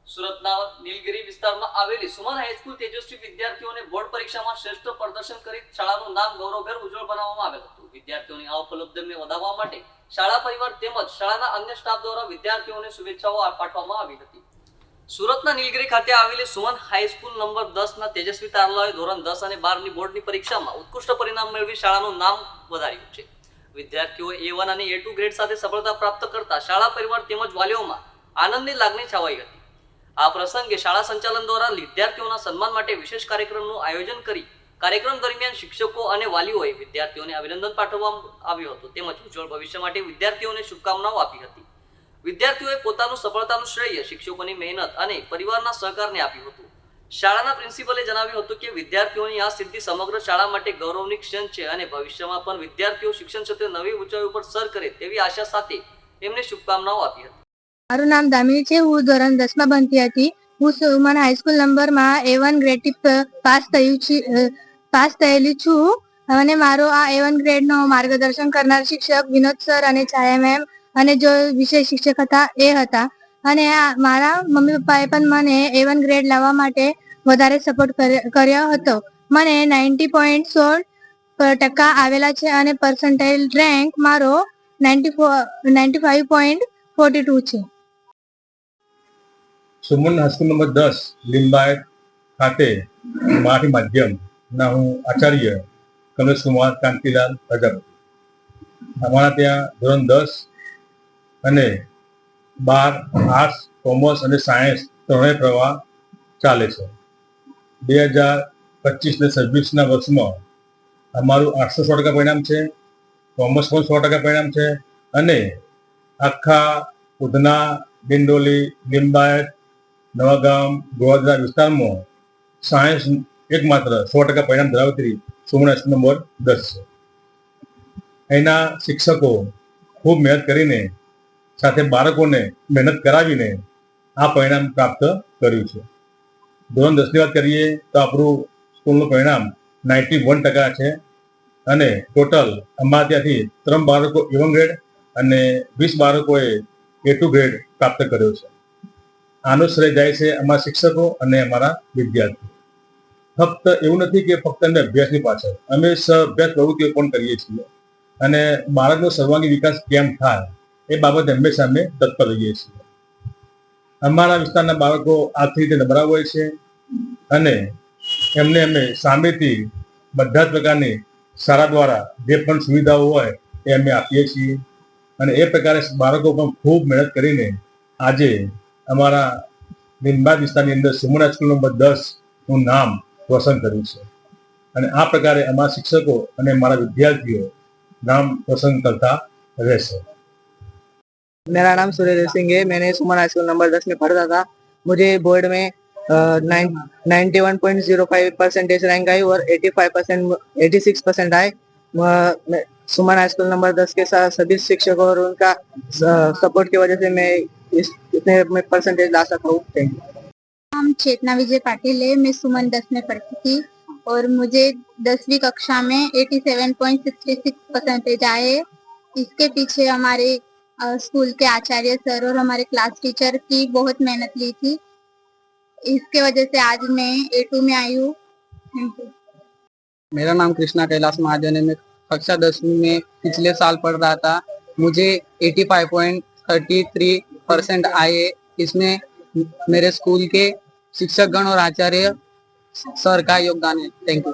સુરતના નીલગિરી વિસ્તારમાં આવેલી સુમન હાઈસ્કૂલ તેજસ્વી વિદ્યાર્થીઓને બોર્ડ પરીક્ષામાં શ્રેષ્ઠ પ્રદર્શન કરી શાળાનું નામ ગૌરવભેર ઉજ્જવળ બનાવવામાં આવેલ હતું. વિદ્યાર્થીઓની આ ઉપલબ્ધિને વધારવા માટે શાળા પરિવાર તેમજ શાળાના અન્ય સ્ટાફ દ્વારા વિદ્યાર્થીઓને શુભેચ્છાઓ પાઠવવામાં આવી હતી. સુરતના નીલગિરી ખાતે આવેલી સુમન હાઈસ્કૂલ નંબર 10 ના તેજસ્વી તારલાઓએ ધોરણ 10 અને 12 ની બોર્ડની પરીક્ષામાં ઉત્કૃષ્ટ પરિણામ મેળવી શાળાનું નામ વધાર્યું છે. વિદ્યાર્થીઓ A1 અને A2 ગ્રેડ સાથે સફળતા પ્રાપ્ત કરતા શાળા પરિવાર તેમજ વાલીઓમાં આનંદની લાગણી છવાઈ હતી. આ પ્રસંગે શાળા સંચાલન દ્વારા વિદ્યાર્થીઓના સન્માન માટે વિશેષ કાર્યક્રમનું આયોજન કરી કાર્યક્રમ દરમિયાન શિક્ષકો અને વાલીઓએ વિદ્યાર્થીઓને અભિનંદન પાઠવવામાં આવ્યું હતું તેમજ ઉજ્જવળ ભવિષ્ય માટે વિદ્યાર્થીઓને શુભકામનાઓ આપી હતી. વિદ્યાર્થીઓએ પોતાનું સફળતાનું શ્રેય શિક્ષકોની મહેનત અને પરિવારના સહકારને આપ્યું હતું. શાળાના પ્રિન્સિપલે જણાવ્યું હતું કે વિદ્યાર્થીઓની આ સિદ્ધિ સમગ્ર શાળા માટે ગૌરવની ક્ષણ છે અને ભવિષ્યમાં પણ વિદ્યાર્થીઓ શિક્ષણ ક્ષેત્રે નવી ઊંચાઈ ઉપર સર કરે તેવી આશા સાથે તેમને શુભકામનાઓ આપી હતી. મારું નામ દામિની છે. હું ધોરણ 10 માં ભણતી હતી. હું સુમન હાઈસ્કૂલ નંબરમાં A1 ગ્રેડ પાસ થયેલી છું અને મારો આ A1 ગ્રેડનો માર્ગદર્શન કરનાર શિક્ષક વિનોદ સર અને છાયા મેમ અને જો વિષય શિક્ષક હતા એ હતા અને મારા મમ્મી પપ્પાએ પણ મને A1 ગ્રેડ લાવવા માટે વધારે સપોર્ટ કર્યો હતો. મને 90.16% આવેલા છે અને પર્સન્ટાઇલ રેન્ક મારો 95.42 છે. સુમન હાઈસ્કૂલ નંબર 10 લીંબાયત ખાતે મરાઠી માધ્યમના હું આચાર્ય કમલેશ કુમાર કાંતિલાલ પ્રજાપતિ. અમારા ત્યાં ધોરણ 10 અને 12 આર્ટ્સ, કોમર્સ અને સાયન્સ ત્રણેય પ્રવાહ ચાલે છે. 2025 ને 26ના વર્ષમાં અમારું 800% પરિણામ છે, કોમર્સ પણ 100% પરિણામ છે અને આખા ઉધના, ડિંડોલી, લીંબાયત, નવાગામ, ગોધરા વિસ્તારમાં સાયન્સ એકમાત્ર 100% પરિણામ ધરાવતી સુમન હાઈસ્કૂલ નંબર 10 છે. અહીંના શિક્ષકો ખૂબ મહેનત કરીને સાથે બાળકોને મહેનત કરાવીને આ પરિણામ પ્રાપ્ત કર્યું છે. ધોરણ 10ની વાત કરીએ તો આપણું સ્કૂલનું પરિણામ 91% છે અને ટોટલ અમારા ત્યાંથી 3 બાળકો A1 ગ્રેડ અને 20 બાળકોએ A2 ગ્રેડ પ્રાપ્ત કર્યો છે. આનો શ્રેય જાય છે અમારા શિક્ષકો અને અમારા વિદ્યાર્થીઓ. ફક્ત એવું નથી કે ફક્ત અમે અભ્યાસની પાછળ, અમે સહઅભ્યાસ પ્રવૃત્તિઓ પણ કરીએ છીએ અને બાળકનો સર્વાંગી વિકાસ કેમ થાય એ બાબતે હંમેશા અમે તત્પર રહીએ છીએ. અમારા વિસ્તારના બાળકો આર્થિક રીતે નબળા હોય છે અને એમને અમે સામેથી બધા જ પ્રકારની શાળા દ્વારા જે પણ સુવિધાઓ હોય એ અમે આપીએ છીએ અને એ પ્રકારે બાળકો પણ ખૂબ મહેનત કરીને આજે અમારા લીંબાયત વિસ્તારની અંદર સુમન હાઈસ્કૂલ નંબર 10 નું નામ રોશન કર્યું છે અને આ પ્રકારે અમારા શિક્ષકો અને અમારા विद्यार्थियों नाम रोशन करता रहશે. मेरा नाम सूर्यदेव सिंह है. मैंने सुमन हाई स्कूल नंबर 10 में पढ़ता था. मुझे बोर्ड में 91.05% रैंक आई और 86% आए. सुमन हाई स्कूल नंबर 10 के साथ सभी शिक्षकों और उनका सपोर्ट की वजह से मैं इतने परसेंटेज ला सका हूँ. Thank you. नाम चेतना विजय पाटिल है. मैं सुमन 10 में पढ़ती थी और मुझे 10वीं कक्षा में 87.66% आए. इसके पीछे हमारे स्कूल के आचार्य सर और हमारे क्लास टीचर की बहुत मेहनत ली थी. इसके वजह से आज मैं A2 में आई हूँ. Thank you. मेरा नाम कृष्णा कैलाश महाजन है. मैं कक्षा 10वीं में पिछले साल पढ़ रहा था. मुझे 85.33% आए. इसमें मेरे स्कूल के शिक्षकगण और आचार्य सर का योगदान है. Thank you.